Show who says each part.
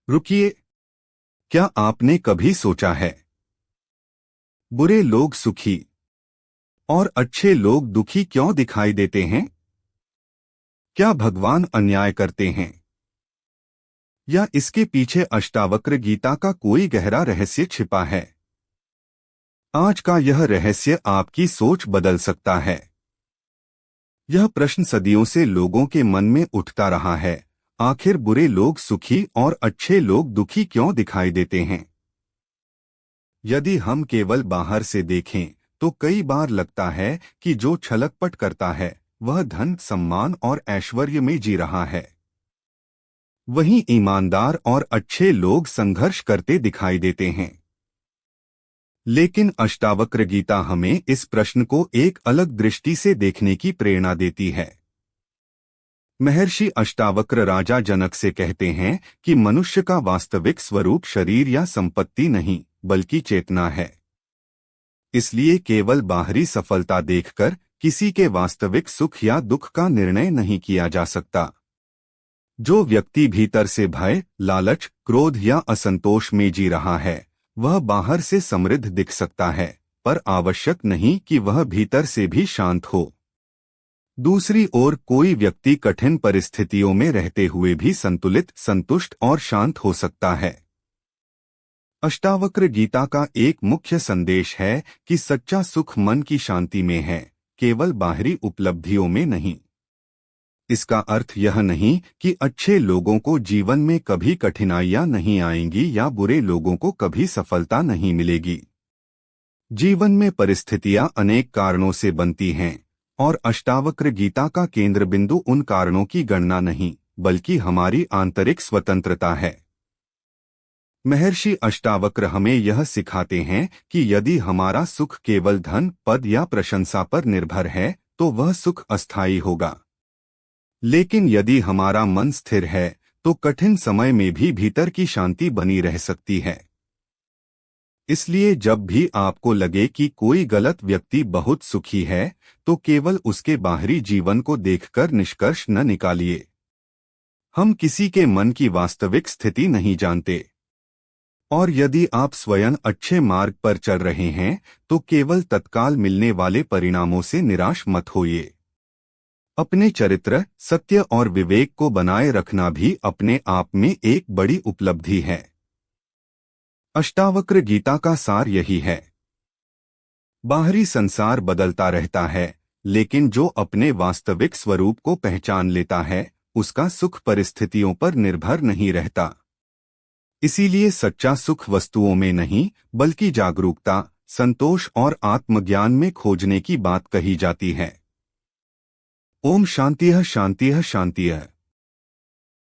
Speaker 1: रुकिए, क्या आपने कभी सोचा है, बुरे लोग सुखी और अच्छे लोग दुखी क्यों दिखाई देते हैं? क्या भगवान अन्याय करते हैं या इसके पीछे अष्टावक्र गीता का कोई गहरा रहस्य छिपा है? आज का यह रहस्य आपकी सोच बदल सकता है। यह प्रश्न सदियों से लोगों के मन में उठता रहा है, आखिर बुरे लोग सुखी और अच्छे लोग दुखी क्यों दिखाई देते हैं? यदि हम केवल बाहर से देखें तो कई बार लगता है कि जो छलकपट करता है वह धन, सम्मान और ऐश्वर्य में जी रहा है। वहीं ईमानदार और अच्छे लोग संघर्ष करते दिखाई देते हैं। लेकिन अष्टावक्र गीता हमें इस प्रश्न को एक अलग दृष्टि से देखने की प्रेरणा देती है। महर्षि अष्टावक्र राजा जनक से कहते हैं कि मनुष्य का वास्तविक स्वरूप शरीर या संपत्ति नहीं बल्कि चेतना है। इसलिए केवल बाहरी सफलता देखकर किसी के वास्तविक सुख या दुख का निर्णय नहीं किया जा सकता। जो व्यक्ति भीतर से भय, लालच, क्रोध या असंतोष में जी रहा है वह बाहर से समृद्ध दिख सकता है, पर आवश्यक नहीं कि वह भीतर से भी शांत हो। दूसरी ओर कोई व्यक्ति कठिन परिस्थितियों में रहते हुए भी संतुलित, संतुष्ट और शांत हो सकता है। अष्टावक्र गीता का एक मुख्य संदेश है कि सच्चा सुख मन की शांति में है, केवल बाहरी उपलब्धियों में नहीं। इसका अर्थ यह नहीं कि अच्छे लोगों को जीवन में कभी कठिनाइयां नहीं आएंगी या बुरे लोगों को कभी सफलता नहीं मिलेगी। जीवन में परिस्थितियां अनेक कारणों से बनती हैं और अष्टावक्र गीता का केंद्र बिंदु उन कारणों की गणना नहीं बल्कि हमारी आंतरिक स्वतंत्रता है। महर्षि अष्टावक्र हमें यह सिखाते हैं कि यदि हमारा सुख केवल धन, पद या प्रशंसा पर निर्भर है तो वह सुख अस्थायी होगा। लेकिन यदि हमारा मन स्थिर है तो कठिन समय में भी भीतर की शांति बनी रह सकती है। इसलिए जब भी आपको लगे कि कोई गलत व्यक्ति बहुत सुखी है तो केवल उसके बाहरी जीवन को देखकर निष्कर्ष न निकालिए। हम किसी के मन की वास्तविक स्थिति नहीं जानते। और यदि आप स्वयं अच्छे मार्ग पर चल रहे हैं तो केवल तत्काल मिलने वाले परिणामों से निराश मत होइए। अपने चरित्र, सत्य और विवेक को बनाए रखना भी अपने आप में एक बड़ी उपलब्धि है। अष्टावक्र गीता का सार यही है। बाहरी संसार बदलता रहता है, लेकिन जो अपने वास्तविक स्वरूप को पहचान लेता है उसका सुख परिस्थितियों पर निर्भर नहीं रहता। इसीलिए सच्चा सुख वस्तुओं में नहीं बल्कि जागरूकता, संतोष और आत्मज्ञान में खोजने की बात कही जाती है। ओम शांतिः शांतिः शांतिः।